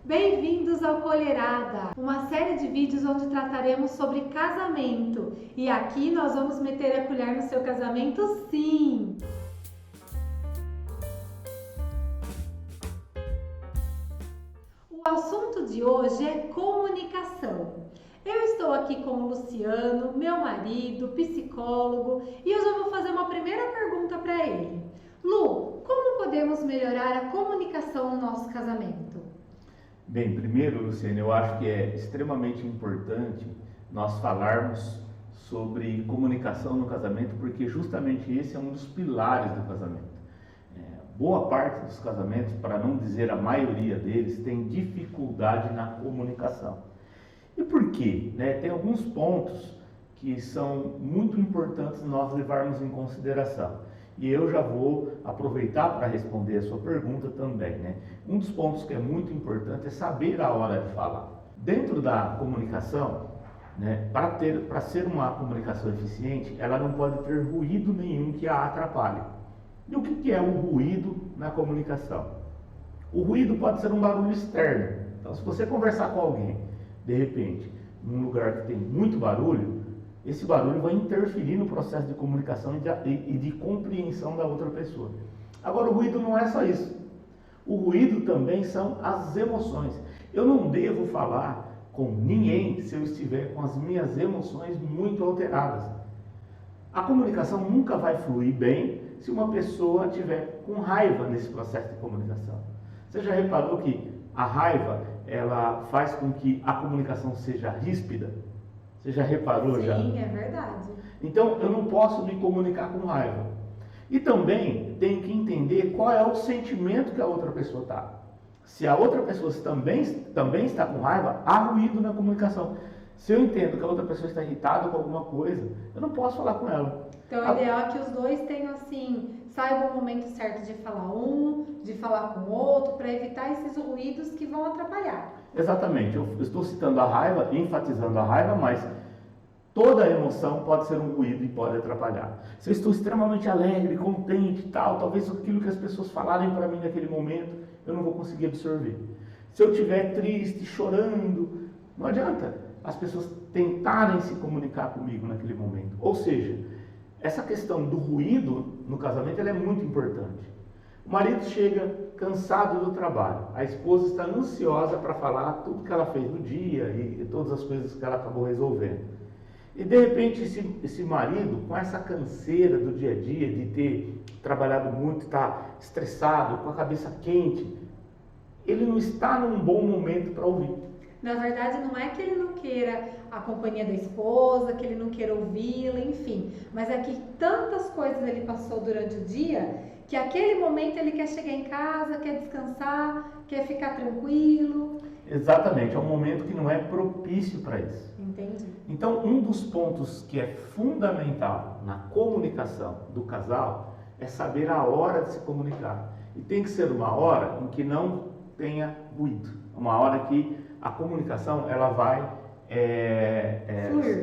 Bem-vindos ao Colherada, uma série de vídeos onde trataremos sobre casamento. E aqui nós vamos meter a colher no seu casamento, sim! O assunto de hoje é comunicação. Eu estou aqui com o Luciano, meu marido, psicólogo, e eu já vou fazer uma primeira pergunta para ele. Lu, como podemos melhorar a comunicação no nosso casamento? Bem, primeiro, Luciano, eu acho que é extremamente importante nós falarmos sobre comunicação no casamento, porque justamente esse é um dos pilares do casamento. Boa parte dos casamentos, para não dizer a maioria deles, tem dificuldade na comunicação. E por quê? Tem alguns pontos que são muito importantes nós levarmos em consideração. E eu já vou aproveitar para responder a sua pergunta também, Um dos pontos que é muito importante é saber a hora de falar. Dentro da comunicação, para ser uma comunicação eficiente, ela não pode ter ruído nenhum que a atrapalhe. E o que é o ruído na comunicação? O ruído pode ser um barulho externo. Então, se você conversar com alguém, de repente, num lugar que tem muito barulho, esse barulho vai interferir no processo de comunicação e de compreensão da outra pessoa. Agora, o ruído não é só isso. O ruído também são as emoções. Eu não devo falar com ninguém se eu estiver com as minhas emoções muito alteradas. A comunicação nunca vai fluir bem se uma pessoa estiver com raiva nesse processo de comunicação. Você já reparou que a raiva, ela faz com que a comunicação seja ríspida? Você já reparou? Sim, já? Sim, é verdade. Então, eu não posso me comunicar com raiva. E também tenho que entender qual é o sentimento que a outra pessoa está. Se a outra pessoa também está com raiva, há ruído na comunicação. Se eu entendo que a outra pessoa está irritada com alguma coisa, eu não posso falar com ela. Então, o ideal é que os dois tenham, saibam o momento certo de falar de falar com o outro, para evitar esses ruídos que vão atrapalhar. Exatamente, eu estou citando a raiva, enfatizando a raiva, mas toda emoção pode ser um ruído e pode atrapalhar. Se eu estou extremamente alegre, contente e tal, talvez aquilo que as pessoas falarem para mim naquele momento, eu não vou conseguir absorver. Se eu estiver triste, chorando, não adianta as pessoas tentarem se comunicar comigo naquele momento. Ou seja, essa questão do ruído no casamento ela é muito importante. O marido chega cansado do trabalho, a esposa está ansiosa para falar tudo que ela fez no dia e todas as coisas que ela acabou resolvendo. E de repente esse marido, com essa canseira do dia a dia, de ter trabalhado muito, está estressado, com a cabeça quente, ele não está num bom momento para ouvir. Na verdade, não é que ele não queira a companhia da esposa, que ele não queira ouvi-la, enfim. Mas é que tantas coisas ele passou durante o dia, que aquele momento ele quer chegar em casa, quer descansar, quer ficar tranquilo. Exatamente, é um momento que não é propício para isso. Entendi. Então, um dos pontos que é fundamental na comunicação do casal é saber a hora de se comunicar. E tem que ser uma hora em que não tenha ruído, uma hora que a comunicação ela vai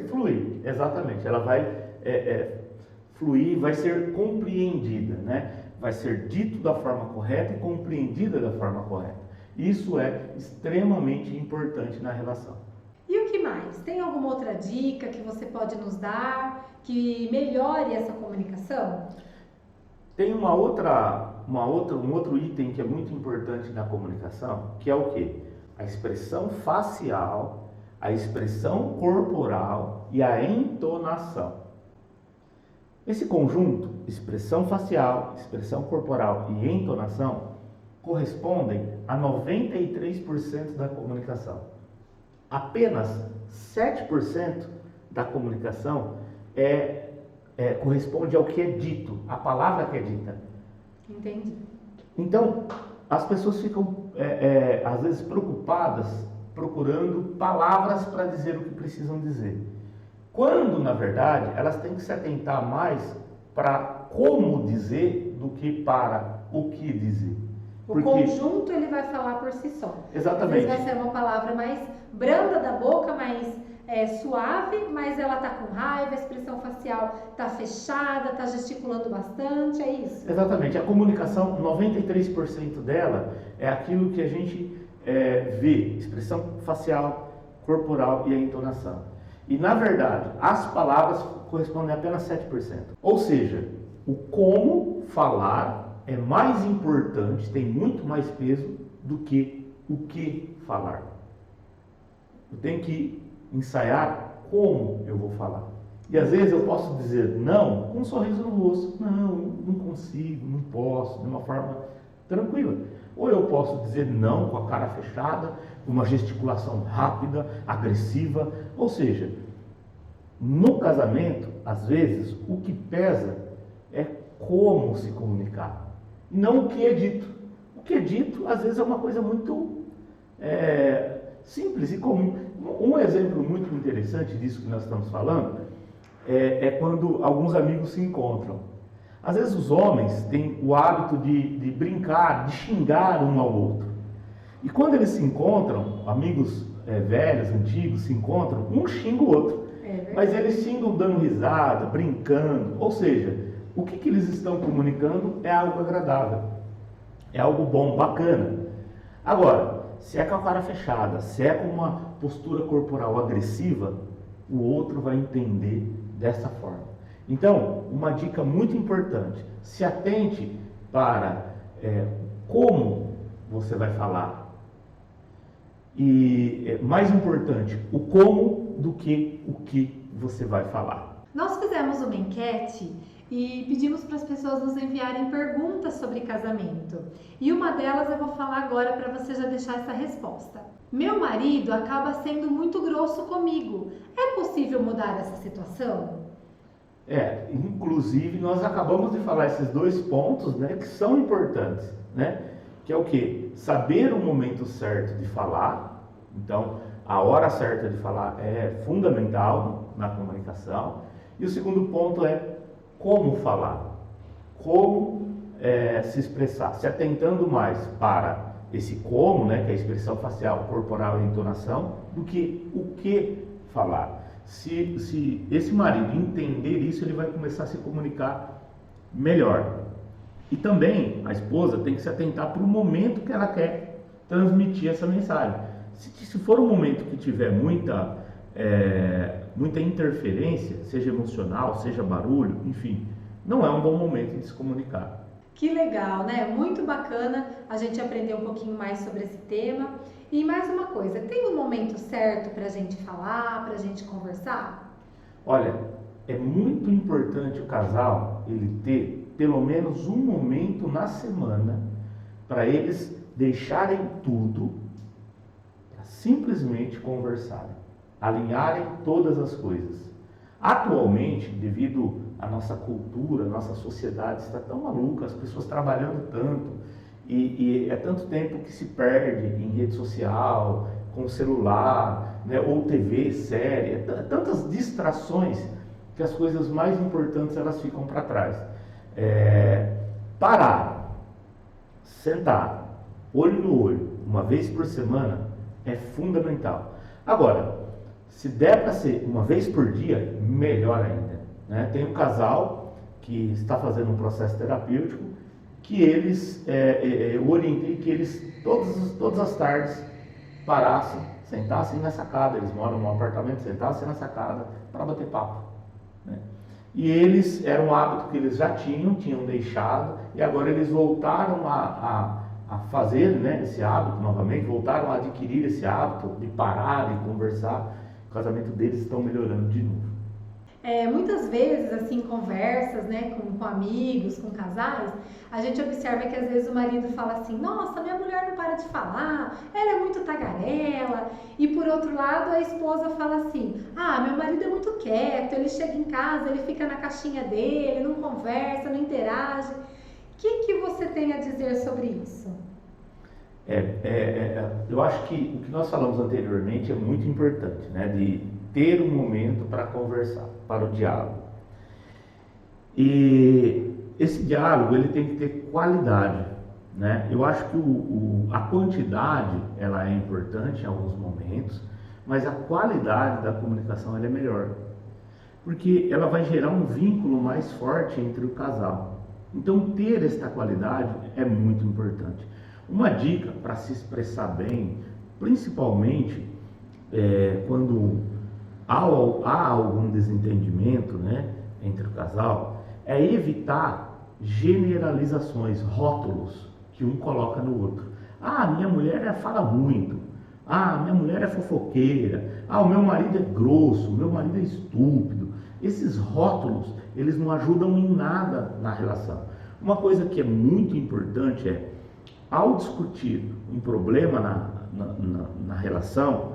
fluir, exatamente, ela vai fluir, vai ser compreendida, vai ser dito da forma correta e compreendida da forma correta. Isso é extremamente importante na relação. E o que mais? Tem alguma outra dica que você pode nos dar que melhore essa comunicação? Tem um outro item que é muito importante na comunicação, que é o quê? A expressão facial, a expressão corporal e a entonação. Esse conjunto, expressão facial, expressão corporal e entonação, correspondem a 93% da comunicação. Apenas 7% da comunicação corresponde ao que é dito, a palavra que é dita. Entendi. Então, as pessoas ficam, às vezes, preocupadas, procurando palavras para dizer o que precisam dizer. Quando, na verdade, elas têm que se atentar mais para como dizer do que para o que dizer. O conjunto ele vai falar por si só. Exatamente. Às vezes vai ser uma palavra mais branda da boca, mais suave, mas ela está com raiva, a expressão facial está fechada, está gesticulando bastante, é isso? Exatamente. A comunicação, 93% dela é aquilo que a gente vê expressão facial, corporal e a entonação. E na verdade, as palavras correspondem a apenas 7%. Ou seja, o como falar é mais importante, tem muito mais peso do que o que falar. Eu tenho que ensaiar como eu vou falar. E às vezes eu posso dizer não com um sorriso no rosto. Não, não consigo, não posso, de uma forma tranquila. Ou eu posso dizer não com a cara fechada, com uma gesticulação rápida, agressiva. Ou seja, no casamento, às vezes, o que pesa é como se comunicar, e não o que é dito. O que é dito, às vezes, é uma coisa muito simples e comum. Um exemplo muito interessante disso que nós estamos falando é quando alguns amigos se encontram. Às vezes os homens têm o hábito de brincar, de xingar um ao outro. E quando eles se encontram, amigos velhos, antigos, se encontram, um xinga o outro. Mas eles xingam dando risada, brincando. Ou seja, o que eles estão comunicando é algo agradável, é algo bom, bacana. Agora, se é com a cara fechada, se é com uma postura corporal agressiva, o outro vai entender dessa forma. Então, uma dica muito importante: se atente para como você vai falar. E mais importante, o como do que o que você vai falar. Nós fizemos uma enquete e pedimos para as pessoas nos enviarem perguntas sobre casamento. E uma delas eu vou falar agora para você já deixar essa resposta. Meu marido acaba sendo muito grosso comigo. É possível mudar essa situação? Inclusive nós acabamos de falar esses dois pontos, né, que são importantes, né? Que é o quê? Saber o momento certo de falar. Então, a hora certa de falar é fundamental na comunicação. E o segundo ponto é como falar, como se expressar, se atentando mais para esse como, né, que é a expressão facial, corporal e entonação, do que o que falar. Se esse marido entender isso, ele vai começar a se comunicar melhor. E também a esposa tem que se atentar para o momento que ela quer transmitir essa mensagem. Se for um momento que tiver muita interferência, seja emocional, seja barulho, enfim, não é um bom momento de se comunicar. Que legal, né? Muito bacana a gente aprender um pouquinho mais sobre esse tema. E mais uma coisa, tem um momento certo para a gente falar, para a gente conversar? Olha, é muito importante o casal ele ter pelo menos um momento na semana para eles deixarem tudo para simplesmente conversarem, alinharem todas as coisas. Atualmente, devido à nossa cultura, a nossa sociedade está tão maluca, as pessoas trabalhando tanto, e é tanto tempo que se perde em rede social, com celular, né, ou TV, série, tantas distrações que as coisas mais importantes elas ficam para trás. Parar, sentar, olho no olho, uma vez por semana é fundamental. Agora, se der para ser uma vez por dia, melhor ainda, né? Tem um casal que está fazendo um processo terapêutico que eles, eu orientei que eles todas as tardes parassem, sentassem na sacada, eles moram num apartamento, sentassem na sacada para bater papo, né? E eles, era um hábito que eles já tinham deixado, e agora eles voltaram a fazer, né, esse hábito novamente, voltaram a adquirir esse hábito de parar e conversar. O casamento deles estão melhorando de novo. Muitas vezes, assim, conversas, né, com amigos, com casais, a gente observa que às vezes o marido fala assim: nossa, minha mulher não para de falar, ela é muito tagarela. E por outro lado, a esposa fala assim: ah, meu marido é muito quieto, ele chega em casa, ele fica na caixinha dele, não conversa, não interage. O que você tem a dizer sobre isso? Eu acho que o que nós falamos anteriormente é muito importante, né, de ter um momento para conversar, para o diálogo. E esse diálogo ele tem que ter qualidade, né? Eu acho que a quantidade ela é importante em alguns momentos, mas a qualidade da comunicação ela é melhor, porque ela vai gerar um vínculo mais forte entre o casal. Então ter esta qualidade é muito importante. Uma dica para se expressar bem, principalmente quando há algum desentendimento, né, entre o casal, é evitar generalizações, rótulos que um coloca no outro. Ah, minha mulher fala muito. Ah, minha mulher é fofoqueira. Ah, o meu marido é grosso, o meu marido é estúpido. Esses rótulos, eles não ajudam em nada na relação. Uma coisa que é muito importante é, ao discutir um problema na relação,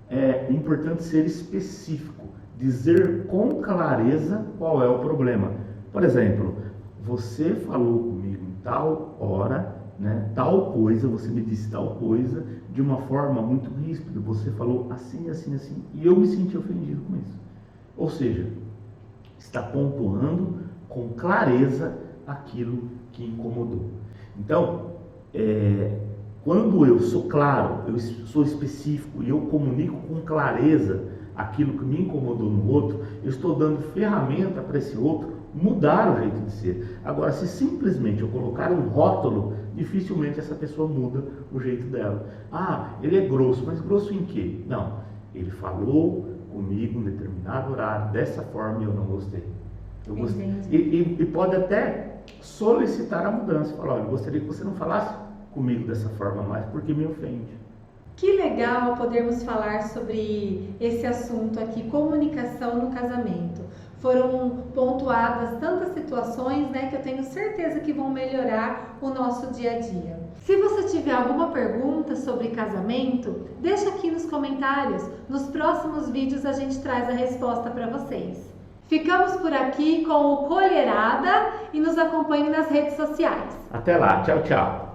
é importante ser específico, dizer com clareza qual é o problema. Por exemplo, você falou comigo em tal hora, né, tal coisa, você me disse tal coisa de uma forma muito ríspida, você falou assim, assim, assim, e eu me senti ofendido com isso. Ou seja, está pontuando com clareza aquilo que incomodou. Então, quando eu sou claro, eu sou específico e eu comunico com clareza aquilo que me incomodou no outro, eu estou dando ferramenta para esse outro mudar o jeito de ser. Agora, se simplesmente eu colocar um rótulo, dificilmente essa pessoa muda o jeito dela. Ah, ele é grosso, mas grosso em quê? Não, ele falou comigo em determinado horário, dessa forma, e eu não gostei. Eu gostei. E pode até solicitar a mudança, falar, olha, eu gostaria que você não falasse comigo dessa forma mais, porque me ofende. Que legal podermos falar sobre esse assunto aqui, comunicação no casamento. Foram pontuadas tantas situações, né, que eu tenho certeza que vão melhorar o nosso dia a dia. Se você tiver alguma pergunta sobre casamento, deixa aqui nos comentários. Nos próximos vídeos a gente traz a resposta para vocês. Ficamos por aqui com o Colherada e nos acompanhe nas redes sociais. Até lá, tchau, tchau.